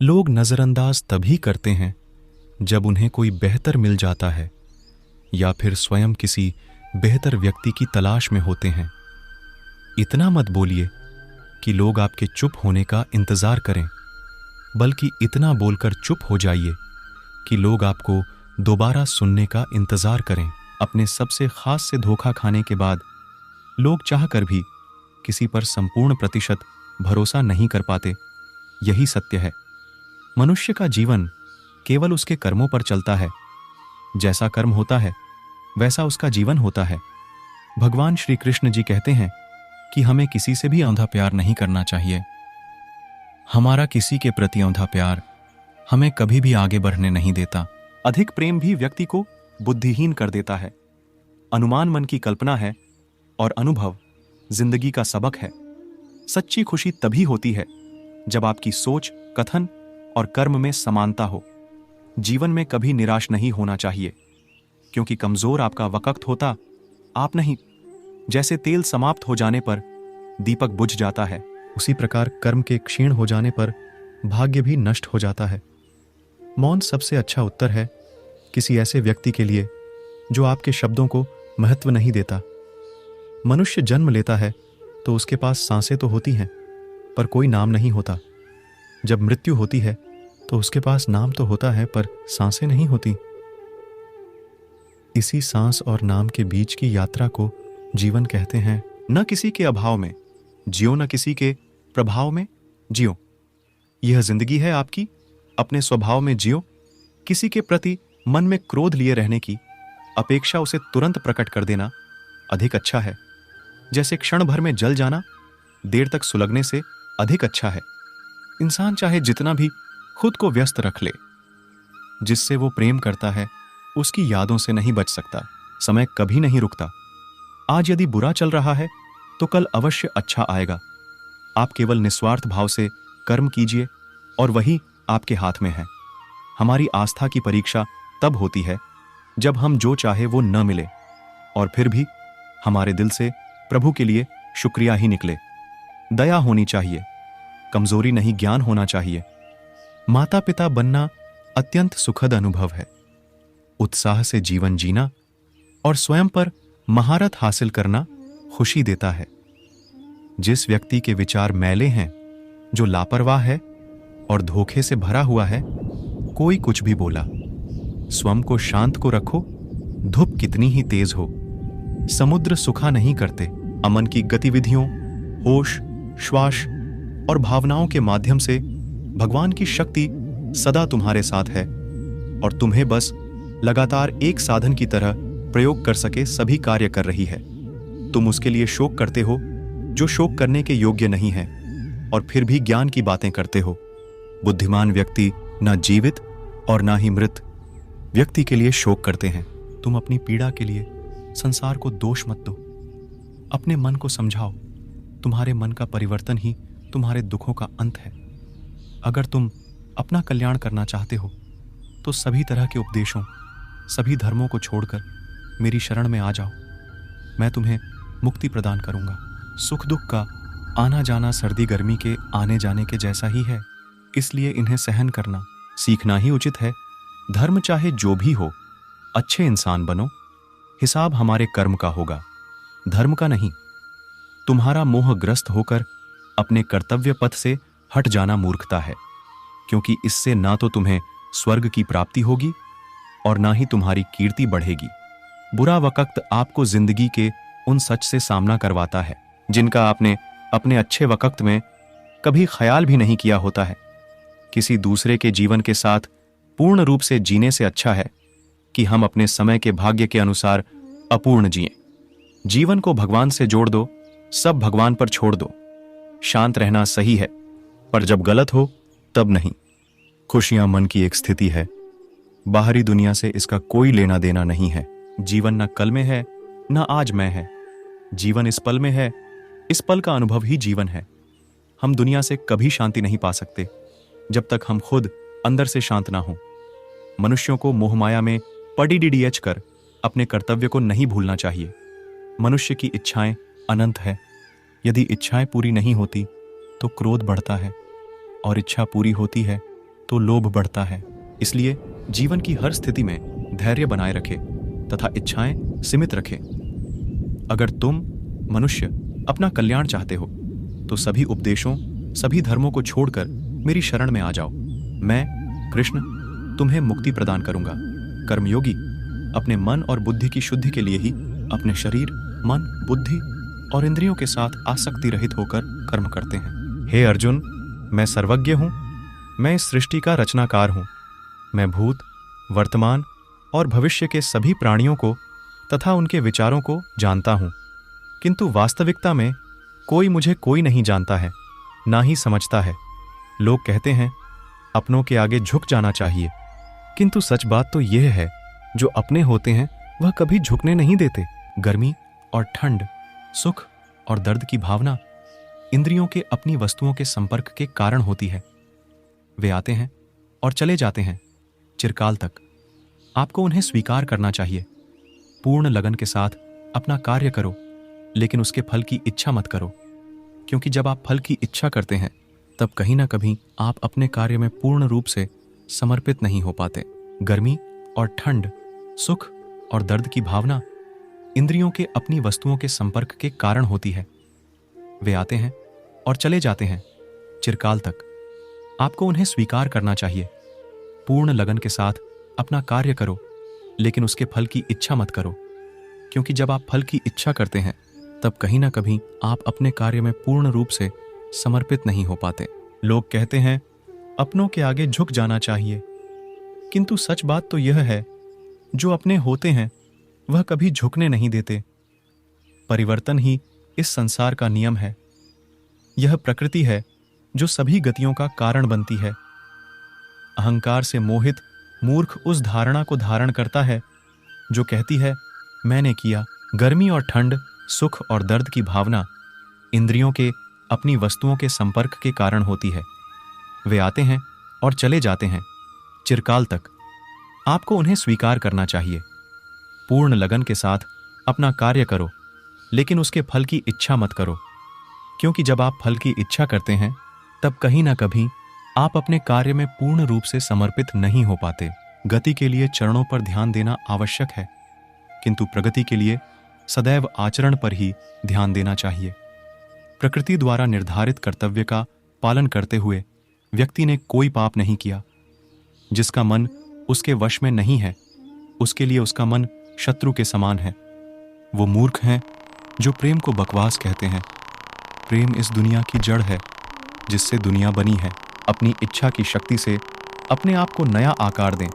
लोग नजरअंदाज तभी करते हैं जब उन्हें कोई बेहतर मिल जाता है या फिर स्वयं किसी बेहतर व्यक्ति की तलाश में होते हैं। इतना मत बोलिए कि लोग आपके चुप होने का इंतजार करें, बल्कि इतना बोलकर चुप हो जाइए कि लोग आपको दोबारा सुनने का इंतजार करें। अपने सबसे खास से धोखा खाने के बाद लोग चाहकर भी किसी पर संपूर्ण प्रतिशत भरोसा नहीं कर पाते। यही सत्य है। मनुष्य का जीवन केवल उसके कर्मों पर चलता है। जैसा कर्म होता है वैसा उसका जीवन होता है। भगवान श्री कृष्ण जी कहते हैं कि हमें किसी से भी अंधा प्यार नहीं करना चाहिए। हमारा किसी के प्रति अंधा प्यार हमें कभी भी आगे बढ़ने नहीं देता। अधिक प्रेम भी व्यक्ति को बुद्धिहीन कर देता है। अनुमान मन की कल्पना है और अनुभव जिंदगी का सबक है। सच्ची खुशी तभी होती है जब आपकी सोच, कथन और कर्म में समानता हो। जीवन में कभी निराश नहीं होना चाहिए, क्योंकि कमजोर आपका वक्त होता आप नहीं। जैसे तेल समाप्त हो जाने पर दीपक बुझ जाता है, उसी प्रकार कर्म के क्षीण हो जाने पर भाग्य भी नष्ट हो जाता है। मौन सबसे अच्छा उत्तर है किसी ऐसे व्यक्ति के लिए जो आपके शब्दों को महत्व नहीं देता। मनुष्य जन्म लेता है तो उसके पास सांसें तो होती हैं, पर कोई नाम नहीं होता। जब मृत्यु होती है तो उसके पास नाम तो होता है, पर सांसें नहीं होती। इसी सांस और नाम के बीच की यात्रा को जीवन कहते हैं। न किसी के अभाव में जियो, न किसी के प्रभाव में जियो। यह जिंदगी है आपकी, अपने स्वभाव में जियो। किसी के प्रति मन में क्रोध लिए रहने की अपेक्षा उसे तुरंत प्रकट कर देना अधिक अच्छा है। जैसे क्षण भर में जल जाना देर तक सुलगने से अधिक अच्छा है। इंसान चाहे जितना भी खुद को व्यस्त रख ले, जिससे वो प्रेम करता है उसकी यादों से नहीं बच सकता। समय कभी नहीं रुकता। आज यदि बुरा चल रहा है तो कल अवश्य अच्छा आएगा। आप केवल निस्वार्थ भाव से कर्म कीजिए और वही आपके हाथ में है। हमारी आस्था की परीक्षा तब होती है जब हम जो चाहे वो न मिले और फिर भी हमारे दिल से प्रभु के लिए शुक्रिया ही निकले। दया होनी चाहिए, कमजोरी नहीं ज्ञान होना चाहिए। माता पिता बनना अत्यंत सुखद अनुभव है। उत्साह से जीवन जीना और स्वयं पर महारत हासिल करना खुशी देता है। जिस व्यक्ति के विचार मैले हैं, जो लापरवाह है और धोखे से भरा हुआ है, कोई कुछ भी बोला, स्वयं को शांत को रखो, धूप कितनी ही तेज हो। समुद्र सुखा नहीं करते। अमन की गतिविधियों, होश, श्वास और भावनाओं के माध्यम से भगवान की शक्ति सदा तुम्हारे साथ है और तुम्हें बस लगातार एक साधन की तरह प्रयोग कर सके सभी कार्य कर रही है। तुम उसके लिए शोक करते हो जो शोक करने के योग्य नहीं है और फिर भी ज्ञान की बातें करते हो। बुद्धिमान व्यक्ति न जीवित और न ही मृत व्यक्ति के लिए शोक करते हैं। तुम अपनी पीड़ा के लिए संसार को दोष मत दो। अपने मन को समझाओ। तुम्हारे मन का परिवर्तन ही तुम्हारे दुखों का अंत है। अगर तुम अपना कल्याण करना चाहते हो तो सभी तरह के उपदेशों, सभी धर्मों को छोड़कर मेरी शरण में आ जाओ। मैं तुम्हें मुक्ति प्रदान करूंगा। सुख दुख का आना जाना सर्दी गर्मी के आने जाने के जैसा ही है, इसलिए इन्हें सहन करना सीखना ही उचित है। धर्म चाहे जो भी हो, अच्छे इंसान बनो। हिसाब हमारे कर्म का होगा, धर्म का नहीं। तुम्हारा मोहग्रस्त होकर अपने कर्तव्य पथ से हट जाना मूर्खता है, क्योंकि इससे ना तो तुम्हें स्वर्ग की प्राप्ति होगी और ना ही तुम्हारी कीर्ति बढ़ेगी। बुरा वक्त आपको जिंदगी के उन सच से सामना करवाता है जिनका आपने अपने अच्छे वक्त में कभी ख्याल भी नहीं किया होता है। किसी दूसरे के जीवन के साथ पूर्ण रूप से जीने से अच्छा है कि हम अपने समय के भाग्य के अनुसार अपूर्ण जिएं। जीवन को भगवान से जोड़ दो, सब भगवान पर छोड़ दो। शांत रहना सही है, पर जब गलत हो तब नहीं। खुशियां मन की एक स्थिति है, बाहरी दुनिया से इसका कोई लेना देना नहीं है। जीवन न कल में है न आज में है। जीवन इस पल में है, इस पल का अनुभव ही जीवन है। हम दुनिया से कभी शांति नहीं पा सकते जब तक हम खुद अंदर से शांत ना हो। मनुष्यों को मोहमाया में पड़ीडीडीएच कर अपने कर्तव्य को नहीं भूलना चाहिए। मनुष्य की इच्छाएं अनंत है। यदि इच्छाएं पूरी नहीं होती तो क्रोध बढ़ता है, और इच्छा पूरी होती है तो लोभ बढ़ता है। इसलिए जीवन की हर स्थिति में धैर्य बनाए रखे तथा इच्छाएं सीमित रखे। अगर तुम मनुष्य अपना कल्याण चाहते हो तो सभी उपदेशों, सभी धर्मों को छोड़कर मेरी शरण में आ जाओ। मैं कृष्ण तुम्हें मुक्ति प्रदान करूंगा। कर्मयोगी अपने मन और बुद्धि की शुद्धि के लिए ही अपने शरीर, मन, बुद्धि और इंद्रियों के साथ आसक्ति रहित होकर कर्म करते हैं। हे अर्जुन, मैं सर्वज्ञ हूं, मैं इस सृष्टि का रचनाकार हूं। मैं भूत, वर्तमान और भविष्य के सभी प्राणियों को तथा उनके विचारों को जानता हूं, किंतु वास्तविकता में कोई नहीं जानता है, ना ही समझता है। लोग कहते हैं अपनों के आगे झुक जाना चाहिए, किंतु सच बात तो यह है, जो अपने होते हैं वह कभी झुकने नहीं देते। गर्मी और ठंड, सुख और दर्द की भावना इंद्रियों के अपनी वस्तुओं के संपर्क के कारण होती है। वे आते हैं और चले जाते हैं चिरकाल तक। आपको उन्हें स्वीकार करना चाहिए। पूर्ण लगन के साथ अपना कार्य करो, लेकिन उसके फल की इच्छा मत करो, क्योंकि जब आप फल की इच्छा करते हैं तब कहीं ना कभी आप अपने कार्य में पूर्ण रूप से समर्पित नहीं हो पाते। गर्मी और ठंड, सुख और दर्द की भावना इंद्रियों के अपनी वस्तुओं के संपर्क के कारण होती है। वे आते हैं और चले जाते हैं चिरकाल तक। आपको उन्हें स्वीकार करना चाहिए। पूर्ण लगन के साथ अपना कार्य करो, लेकिन उसके फल की इच्छा मत करो, क्योंकि जब आप फल की इच्छा करते हैं तब कहीं ना कभी आप अपने कार्य में पूर्ण रूप से समर्पित नहीं हो पाते। लोग कहते हैं अपनों के आगे झुक जाना चाहिए, किंतु सच बात तो यह है, जो अपने होते हैं वह कभी झुकने नहीं देते। परिवर्तन ही इस संसार का नियम है। यह प्रकृति है जो सभी गतियों का कारण बनती है। अहंकार से मोहित मूर्ख उस धारणा को धारण करता है जो कहती है मैंने किया। गर्मी और ठंड, सुख और दर्द की भावना इंद्रियों के अपनी वस्तुओं के संपर्क के कारण होती है। वे आते हैं और चले जाते हैं चिरकाल तक। आपको उन्हें स्वीकार करना चाहिए। पूर्ण लगन के साथ अपना कार्य करो, लेकिन उसके फल की इच्छा मत करो, क्योंकि जब आप फल की इच्छा करते हैं तब कहीं ना कभी आप अपने कार्य में पूर्ण रूप से समर्पित नहीं हो पाते। गति के लिए चरणों पर ध्यान देना आवश्यक है, किंतु प्रगति के लिए सदैव आचरण पर ही ध्यान देना चाहिए। प्रकृति द्वारा निर्धारित कर्तव्य का पालन करते हुए व्यक्ति ने कोई पाप नहीं किया। जिसका मन उसके वश में नहीं है, उसके लिए उसका मन शत्रु के समान है। वो मूर्ख हैं जो प्रेम को बकवास कहते हैं। प्रेम इस दुनिया की जड़ है जिससे दुनिया बनी है। अपनी इच्छा की शक्ति से अपने आप को नया आकार दें।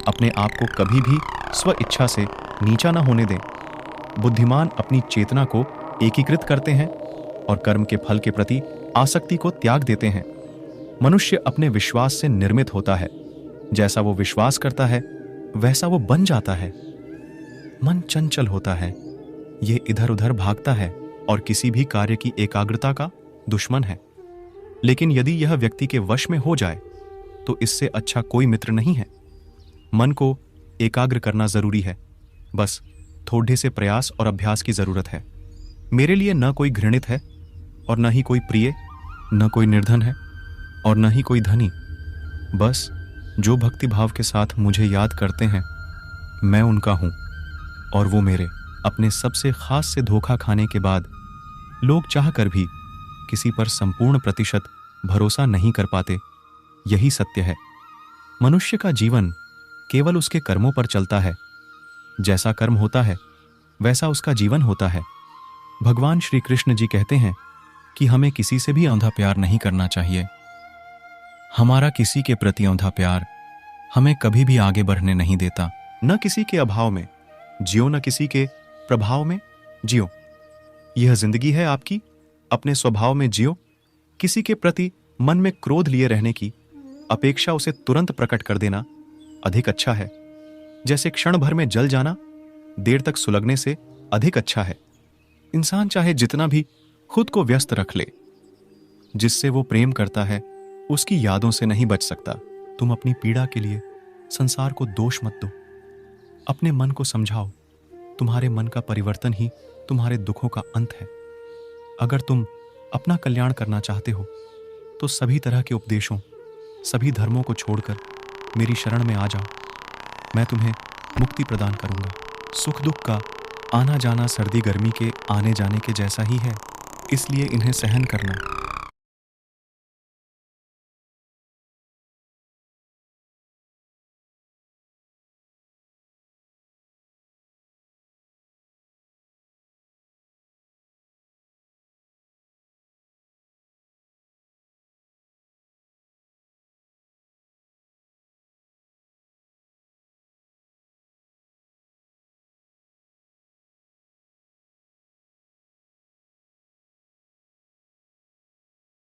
अपने आप को कभी भी स्व इच्छा से नीचा न होने दें। बुद्धिमान अपनी चेतना को एकीकृत करते हैं और कर्म के फल के प्रति आसक्ति को त्याग देते हैं। मनुष्य अपने विश्वास से निर्मित होता है। जैसा वो विश्वास करता है वैसा वो बन जाता है। मन चंचल होता है, ये इधर उधर भागता है और किसी भी कार्य की एकाग्रता का दुश्मन है। लेकिन यदि यह व्यक्ति के वश में हो जाए तो इससे अच्छा कोई मित्र नहीं है। मन को एकाग्र करना जरूरी है, बस थोड़े से प्रयास और अभ्यास की जरूरत है। मेरे लिए न कोई घृणित है और न ही कोई प्रिय, न कोई निर्धन है और न ही कोई धनी। बस जो भक्ति भाव के साथ मुझे याद करते हैं मैं उनका हूं और वो मेरे। अपने सबसे खास से धोखा खाने के बाद लोग चाहकर भी किसी पर संपूर्ण प्रतिशत भरोसा नहीं कर पाते। यही सत्य है। मनुष्य का जीवन केवल उसके कर्मों पर चलता है। जैसा कर्म होता है वैसा उसका जीवन होता है। भगवान श्री कृष्ण जी कहते हैं कि हमें किसी से भी अंधा प्यार नहीं करना चाहिए। हमारा किसी के प्रति अंधा प्यार हमें कभी भी आगे बढ़ने नहीं देता। न किसी के अभाव में जियो, न किसी के प्रभाव में जियो। यह जिंदगी है आपकी, अपने स्वभाव में जियो। किसी के प्रति मन में क्रोध लिए रहने की अपेक्षा उसे तुरंत प्रकट कर देना अधिक अच्छा है। जैसे क्षण भर में जल जाना देर तक सुलगने से अधिक अच्छा है। इंसान चाहे जितना भी खुद को व्यस्त रख ले, जिससे वो प्रेम करता है उसकी यादों से नहीं बच सकता। तुम अपनी पीड़ा के लिए संसार को दोष मत दो। अपने मन को समझाओ। तुम्हारे मन का परिवर्तन ही तुम्हारे दुखों का अंत है। अगर तुम अपना कल्याण करना चाहते हो तो सभी तरह के उपदेशों, सभी धर्मों को छोड़कर मेरी शरण में आ जाओ, मैं तुम्हें मुक्ति प्रदान करूंगा। सुख दुख का आना जाना सर्दी गर्मी के आने जाने के जैसा ही है, इसलिए इन्हें सहन करना